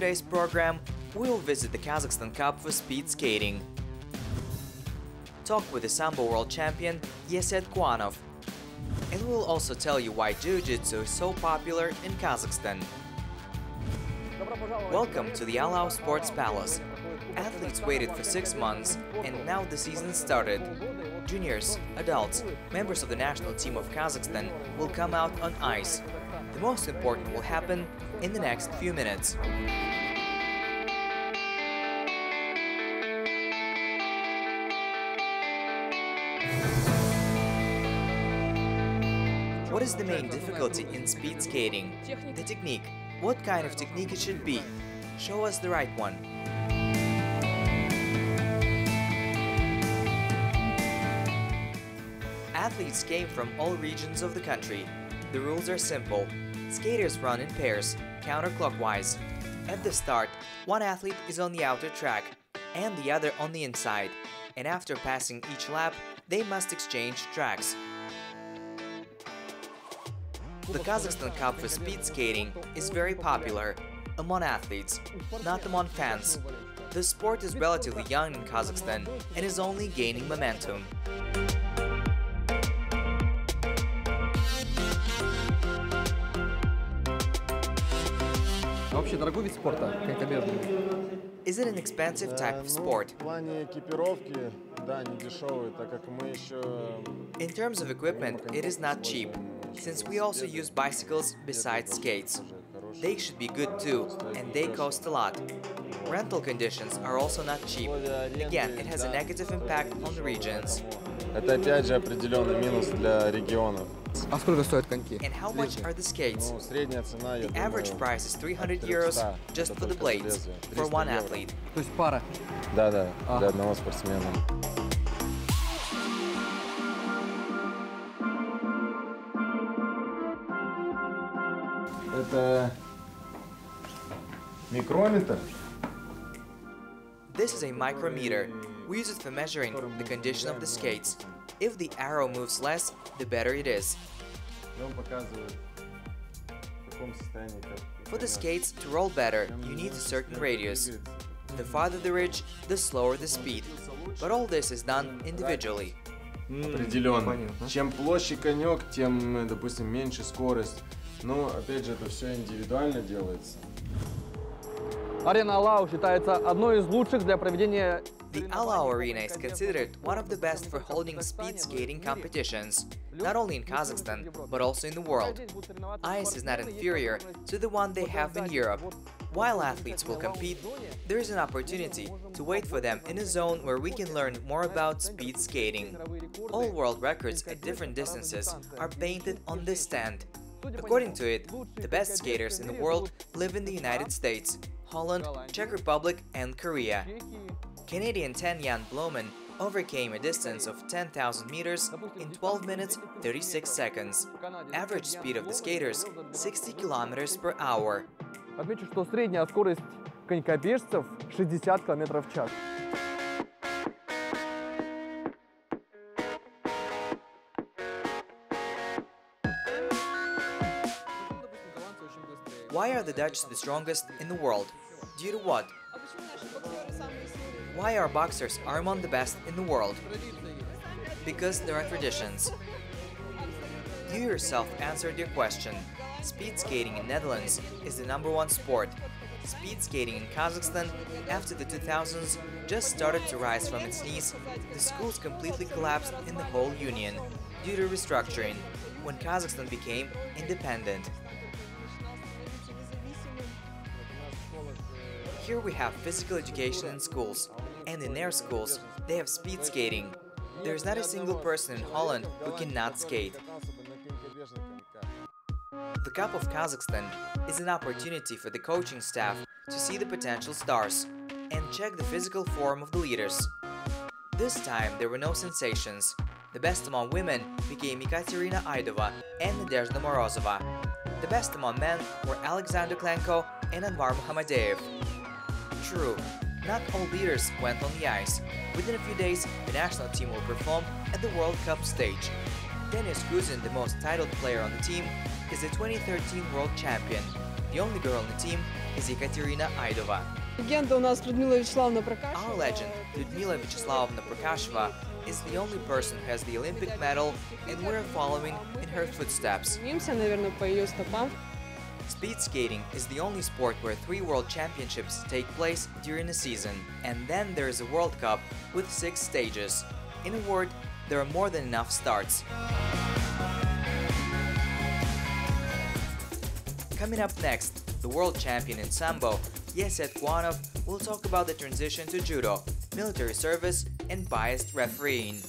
today's program, we'll visit the Kazakhstan Cup for speed skating. Talk with the sambo world champion Eset Kuanov. And we'll also tell you why jiu-jitsu is so popular in Kazakhstan. Welcome to the Allow Sports Palace. Athletes waited for 6 months and now the season started. Juniors, adults, members of the national team of Kazakhstan will come out on ice. The most important will happen in the next few minutes. What is the main difficulty in speed skating? The technique. What kind of technique it should be? Show us the right one. Athletes came from all regions of the country. The rules are simple. Skaters run in pairs, counterclockwise. At the start, one athlete is on the outer track and the other on the inside, and after passing each lap, they must exchange tracks. The Kazakhstan Cup for speed skating is very popular among athletes, not among fans. The sport is relatively young in Kazakhstan and is only gaining momentum. Is it an expensive type of sport? In terms of equipment, it is not cheap, since we also use bicycles besides skates. They should be good too, and they cost a lot. Rental conditions are also not cheap. Again, it has a negative impact on the regions. Это опять же определенный минус для регионов. А сколько стоят коньки? And how much are the skates? Средняя цена, я The думаю, average price is 300 euros just for the blades, for one athlete. То есть пара? Да, для одного спортсмена. Это микрометр. This is a micrometer. We use it for measuring the condition of the skates. If the arrow moves less, the better it is. For the skates to roll better, you need a certain radius. The farther the ridge, the slower the speed. But all this is done individually. Определенно. Чем площадь конек, тем, допустим, меньше скорость. Но, опять же, это все индивидуально делается. Арена Алау считается одной из лучших для проведения. The Allow Arena is considered one of the best for holding speed skating competitions, not only in Kazakhstan, but also in the world. Ice is not inferior to the one they have in Europe. While athletes will compete, there is an opportunity to wait for them in a zone where we can learn more about speed skating. All world records at different distances are painted on this stand. According to it, the best skaters in the world live in the United States, Holland, Czech Republic and Korea. Canadian Jan Bloemen overcame a distance of 10,000 meters in 12 minutes 36 seconds. Average speed of the skaters 60 kilometers per hour. Отмечу, что средняя скорость конькобежцев 60 км в час. Why are the Dutch the strongest in the world? Due to what? Why are boxers among the best in the world? Because there are traditions. You yourself answered your question. Speed skating in Netherlands is the #1 sport. Speed skating in Kazakhstan, after the 2000s, just started to rise from its knees. The schools completely collapsed in the whole union due to restructuring when Kazakhstan became independent. Here we have physical education in schools, and in their schools they have speed skating. There is not a single person in Holland who cannot skate. The Cup of Kazakhstan is an opportunity for the coaching staff to see the potential stars and check the physical form of the leaders. This time there were no sensations. The best among women became Ekaterina Aidova and Nadezhda Morozova. The best among men were Alexander Klenko and Anvar Muhammadev. True, not all leaders went on the ice. Within a few days, the national team will perform at the World Cup stage. Denis Kuzin, the most titled player on the team, is the 2013 world champion. The only girl on the team is Ekaterina Aidova. Легенда у нас Людмила Вячеславовна Our Прокашева. legend, Lyudmila Vyacheslaovna Prokasheva, is the only person who has the Olympic medal, and we're following in her footsteps. Стремимся, наверное, по ее стопам. Speed skating is the only sport where 3 world championships take place during a season, and then there is a World Cup with 6 stages. In a word, there are more than enough starts. Coming up next, the world champion in sambo, Eset Kuanov, will talk about the transition to judo, military service, and biased refereeing.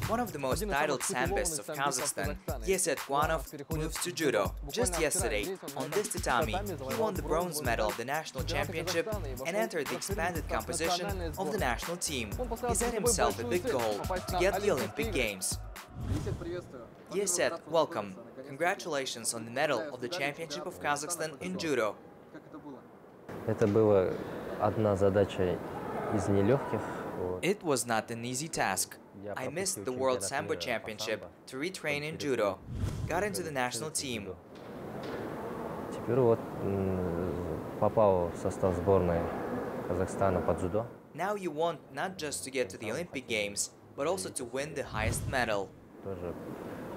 One of the most titled sambists of Kazakhstan, Eset Kuanov, moves to judo. Just yesterday, on this tatami, he won the bronze medal of the national championship and entered the expanded composition of the national team. He set himself a big goal to get the Olympic Games. Eset, welcome. Congratulations on the medal of the Championship of Kazakhstan in judo. Это была одна задача из нелегких. It was not an easy task. I missed the World Sambo Championship to retrain in judo. Got into the national team. Теперь вот попал в состав сборной Казахстана по дзюдо. Now you want not just to get to the Olympic Games, but also to win the highest medal. Тоже,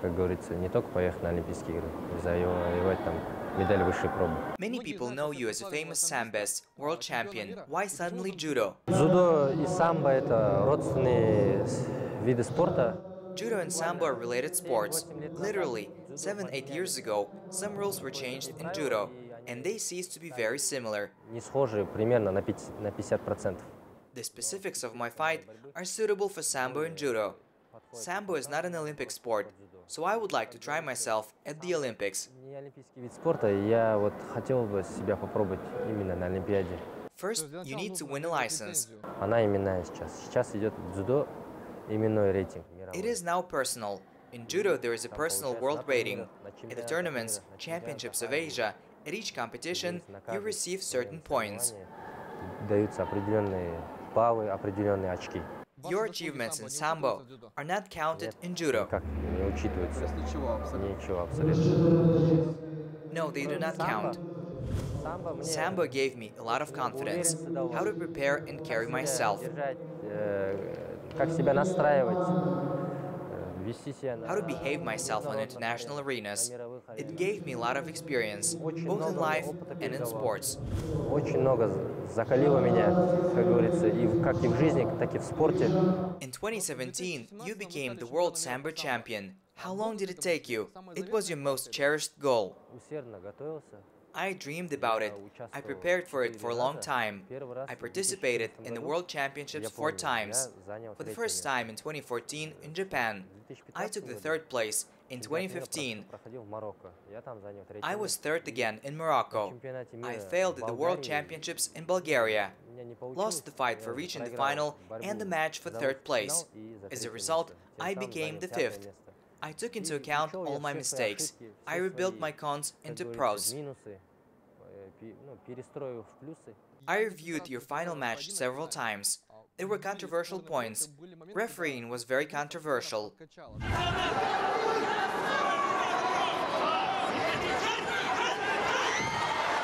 как говорится, не только поехать на Олимпийские игры, завоевать там медаль высшей пробы. Many people know you as a famous sambist, world champion. Why suddenly judo? Дзюдо и самбо – это родственные виды спорта. Judo and sambo are related sports. Literally, 7-8 years ago, some rules were changed in judo, and they ceased to be very similar. Не схожи примерно на 50%. The specifics of my fight are suitable for sambo and judo. Sambo is not an Olympic sport, so I would like to try myself at the Olympics. Не олимпийский вид спорта, и я вот хотел бы себя попробовать именно на Олимпиаде. First, you need to win a license. Она именная сейчас. Сейчас идет дзюдо, именной рейтинг. It is now personal. In judo, there is a personal world rating. In the tournaments, championships of Asia, at each competition, you receive certain points. Даются определенные баллы, определенные очки. Your achievements in sambo are not counted in judo. Как не учитывается? Ничего абсолютно. No, they do not count. Sambo gave me a lot of confidence, how to prepare and carry myself, Как себя настраивать, вести себя how to behave myself on international arenas. It gave me a lot of experience, both in life and in sports. Очень много закалило меня, как говорится, и как и в жизни, так и в спорте. In 2017, you became the world sambo champion. How long did it take you? It was your most cherished goal. Усердно готовился. I dreamed about it. I prepared for it for a long time. I participated in the World Championships 4 times. For the first time in 2014 in Japan. I took the 3rd place in 2015. I was 3rd again in Morocco. I failed at the World Championships in Bulgaria. Lost the fight for reaching the final and the match for 3rd place. As a result, I became the 5th. I took into account all my mistakes. I rebuilt my cons into pros. I reviewed your final match several times. There were controversial points. Refereeing was very controversial.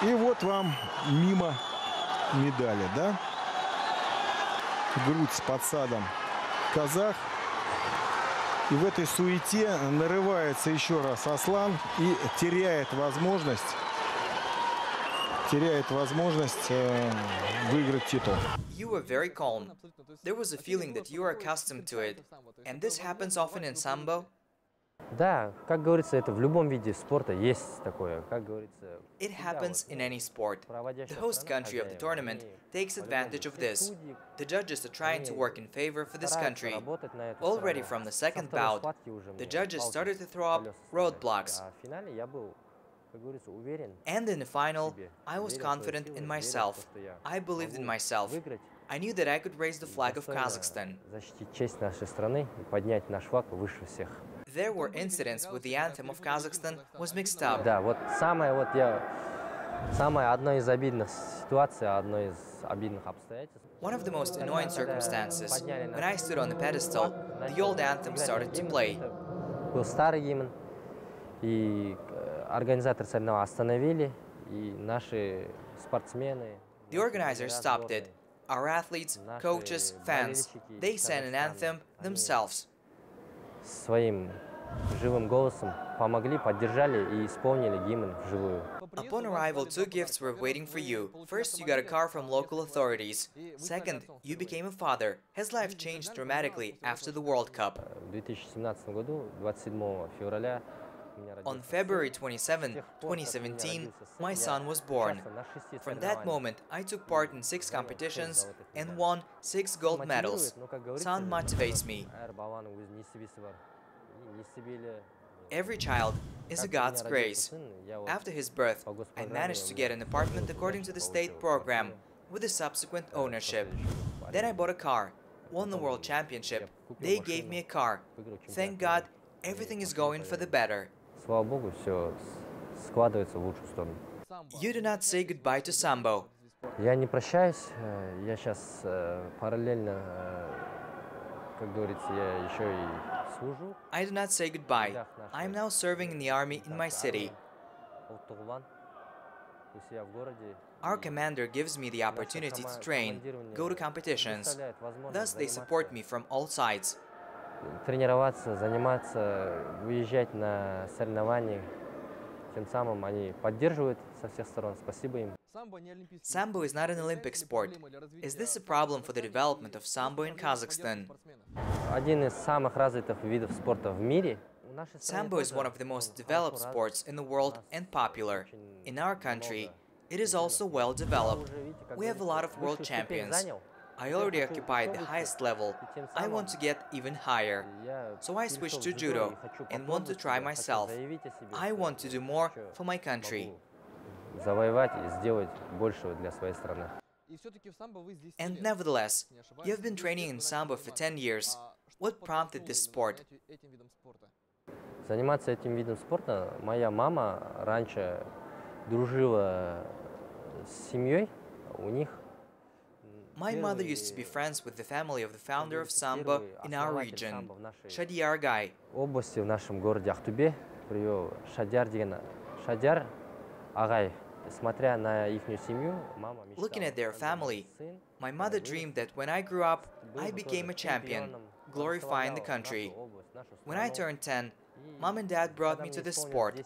И вот вам мимо медали, да? Грудь с подсадом казах. И в этой суете нарывается еще раз Аслан и теряет возможность выиграть титул. You were very calm. There was a feeling that you are accustomed to it. And this happens often in sambo? Да, как говорится, это в любом виде спорта есть такое, как говорится. It happens in any sport. The host country of the tournament takes advantage of this. The judges are trying to work in favor for this country. Already from the 2nd bout, the judges started to throw up roadblocks. And in the final, I was confident in myself. I believed in myself. I knew that I could raise the flag of Kazakhstan. Защитить честь нашей страны и поднять наш флаг выше всех. There were incidents with the anthem of Kazakhstan was mixed up. Да, вот самая одна из обидных ситуаций, одно из обидных обстоятельств. One of the most annoying circumstances, when I stood on the pedestal, the old anthem started to play. Был старый гимн, и организаторы соревнований остановили, и наши спортсмены. The organizers stopped it. Our athletes, coaches, fans, they sang an anthem themselves. Своим живым голосом помогли, поддержали и исполнили гимн вживую. Upon arrival, two gifts were waiting for you. First, you got a car from local authorities. Second, you became a father. His life changed dramatically after the World Cup. В 2017 году, 27 февраля, On February 27, 2017, my son was born. From that moment, I took part in 6 competitions and won 6 gold medals. Son motivates me. Every child is a God's grace. After his birth, I managed to get an apartment according to the state program, with the subsequent ownership. Then I bought a car, won the world championship. They gave me a car. Thank God, everything is going for the better. Слава Богу, все складывается в лучшую сторону. You do not say goodbye to sambo. Я не прощаюсь, я сейчас параллельно, как говорится, я еще и служу. I do not say goodbye. I am now serving in the army in my city. Our commander gives me the opportunity to train, go to competitions. Thus, they support me from all sides. Тренироваться, заниматься, выезжать на соревнования. Тем самым они поддерживают со всех сторон. Спасибо им. Sambo is not an Olympic sport. Is this a problem for the development of sambo in Kazakhstan? Один из самых развитых видов спорта в мире. Sambo is one of the most developed sports in the world and popular. In our country, it is also well developed. We have a lot of world champions. I already occupied the highest level. I want to get even higher. So I switched to judo and want to try myself. I want to do more for my country. Завоевать и сделать большего для своей страны. And nevertheless, you have been training in sambo for 10 years. What prompted this sport? Заниматься этим видом спорта моя мама раньше дружила с семьей. У них My mother used to be friends with the family of the founder of sambo in our region, Shadiyar Guy. области в нашем городе Ахтубе привел Шадяр деген Шадяр Агай. Смотря на ихнюю семью, мама мечтала. Looking at their family, my mother dreamed that when I grew up, I became a champion, glorifying the country. When I turned 10, Mom and Dad brought me to this sport.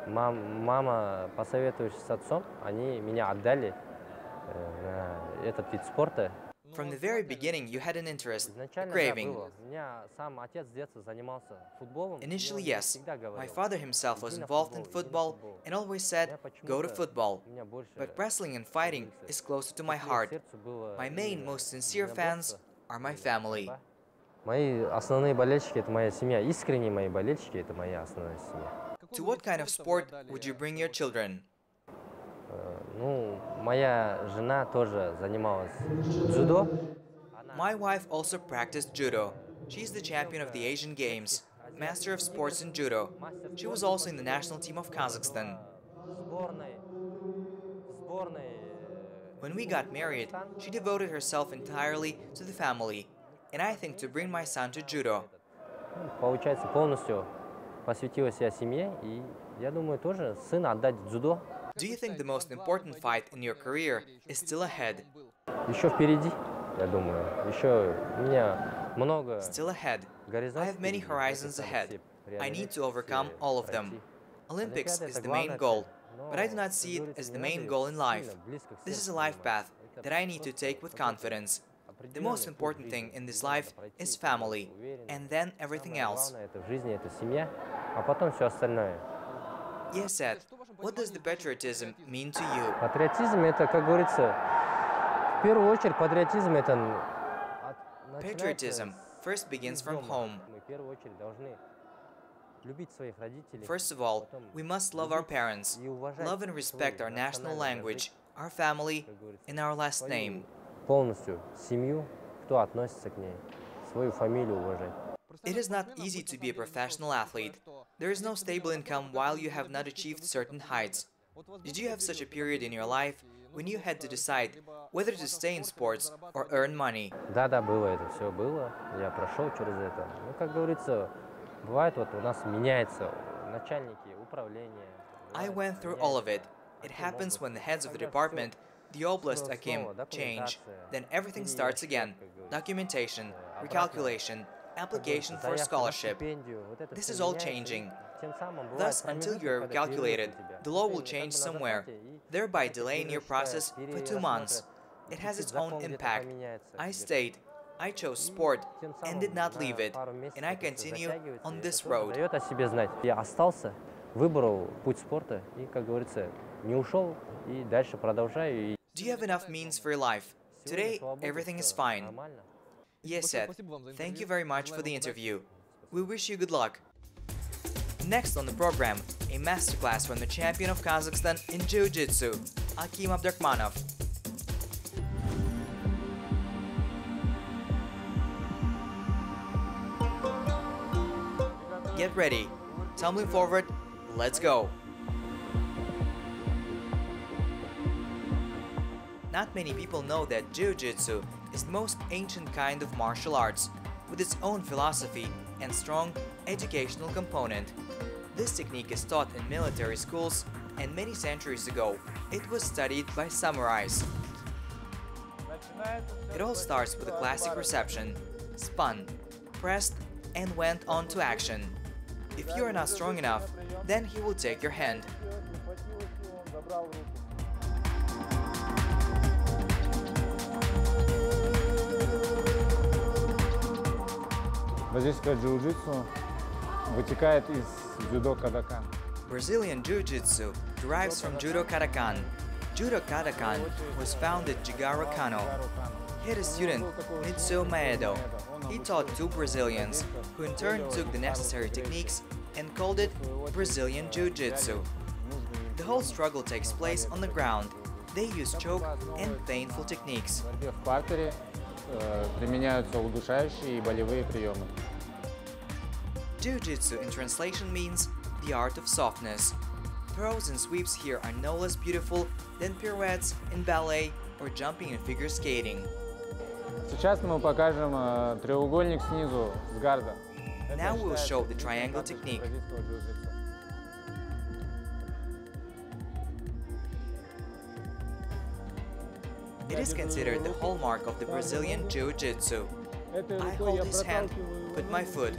Мама, посоветовавшись с отцом, они меня отдали на этот вид спорта. From the very beginning, you had an interest, a craving. Initially, yes. My father himself was involved in football and always said, go to football. But wrestling and fighting is closer to my heart. My main, most sincere fans are my family. Мои основные болельщики – это моя семья. Искренние мои болельщики – это моя основная семья. To what kind of sport would you bring your children? Ну, моя жена тоже занималась дзюдо. My wife also practiced judo. She is the champion of the Asian Games, master of sports in judo. She was also in the national team of Kazakhstan. When we got married, she devoted herself entirely to the family, and I think to bring my son to judo. Получается, полностью посвятила себя семье, и я думаю, тоже сына отдать дзюдо. Do you think the most important fight in your career is still ahead? Еще впереди, я думаю. Еще у меня много. Still ahead. I have many horizons ahead. I need to overcome all of them. Olympics is the main goal, but I do not see it as the main goal in life. This is a life path that I need to take with confidence. The most important thing in this life is family, and then everything else. В жизни это семья, а потом все остальное. Eset, what does the patriotism mean to you? Патриотизм это, как говорится, в первую очередь патриотизм это. Patriotism first begins from home. Мы в первую очередь должны любить своих родителей. First of all, we must love our parents, love and respect our national language, our family, and our last name. Полностью семью, кто относится к ней, свою фамилию уважать. It is not easy to be a professional athlete. There is no stable income while you have not achieved certain heights. Did you have such a period in your life when you had to decide whether to stay in sports or earn money? Да, было это, все было. Я прошел через это. Ну, как говорится, бывает вот у нас меняется начальники, управление. I went through all of it. It happens when the heads of the department, the Oblast Akim, change. Then everything starts again. Documentation, recalculation, application for a scholarship. This is all changing. Thus, until you are recalculated, the law will change somewhere, thereby delaying your process for 2 months. It has its own impact. I stayed. I chose sport and did not leave it, and I continue on this road. Я остался, выбрал путь спорта и, как говорится, не ушел и дальше продолжаю. Do you have enough means for your life? Today, everything is fine. Eset, thank you very much for the interview. We wish you good luck. Next on the program, a masterclass from the champion of Kazakhstan in jiu-jitsu, Eset Kuanov. Get ready. Tumbling forward, let's go. Not many people know that jiu-jitsu is the most ancient kind of martial arts, with its own philosophy and strong educational component. This technique is taught in military schools, and many centuries ago, it was studied by samurais. It all starts with a classic reception, spun, pressed, and went on to action. If you are not strong enough, then he will take your hand. Бразильское jiu-jitsu вытекает из дзюдо Кадакан. Brazilian jiu-jitsu derives from Judo Kazakhstan. Judo Kazakhstan was founded Jigaro Kano. He had a student, Mitsuo Maedo. He taught 2 Brazilians, who in turn took the necessary techniques and called it Brazilian Jiu-Jitsu. The whole struggle takes place on the ground. They use choke and painful techniques. В партере применяются удушающие и болевые приемы. Jiu-Jitsu in translation means the art of softness. Throws and sweeps here are no less beautiful than pirouettes in ballet or jumping in figure skating. Сейчас мы покажем треугольник снизу с гарда. Now we'll show the triangle technique. It is considered the hallmark of the Brazilian Jiu-Jitsu. I hold his hand, put my foot.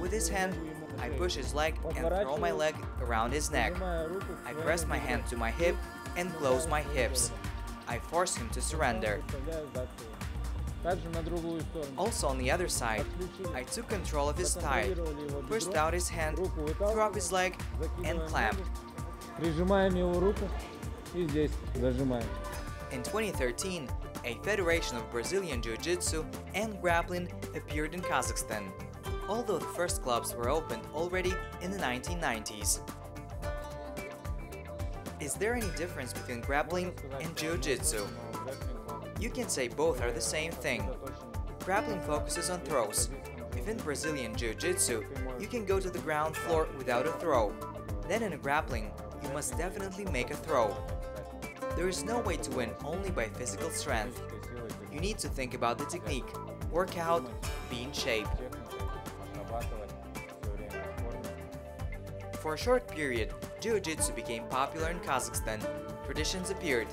With his hand, I push his leg and throw my leg around his neck. I press my hand to my hip and close my hips. I force him to surrender. Also on the other side, I took control of his thigh, pushed out his hand, threw up his leg, and clamped. In 2013, a federation of Brazilian Jiu-Jitsu and grappling appeared in Kazakhstan, although the first clubs were opened already in the 1990s. Is there any difference between grappling and Jiu-Jitsu? You can say both are the same thing. Grappling focuses on throws. If in Brazilian Jiu-Jitsu, you can go to the ground floor without a throw. Then in grappling, you must definitely make a throw. There is no way to win only by physical strength. You need to think about the technique, work out, be in shape. For a short period, Jiu-Jitsu became popular in Kazakhstan. Traditions appeared.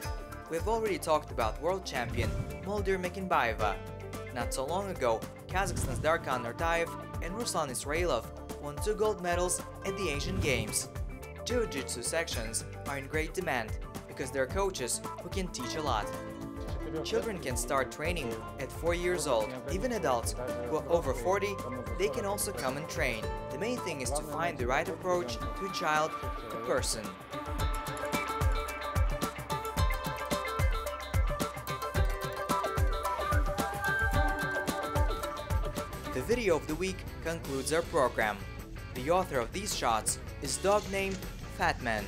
We've already talked about world champion Moldir Mekinbayeva. Not so long ago, Kazakhstan's Darkan Nurtayev and Ruslan Israilov won 2 gold medals at the Asian Games. Jiu-Jitsu sections are in great demand because there are coaches who can teach a lot. Children can start training at 4 years old. Even adults who are over 40, they can also come and train. The main thing is to find the right approach to a child, a person. The video of the week concludes our program. The author of these shots is a dog named Fat Man.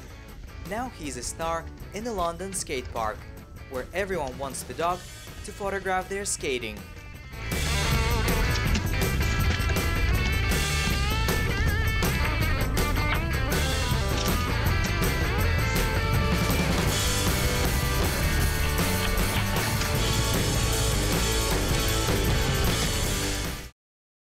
Now he's a star in the London skate park, where everyone wants the dog to photograph their skating.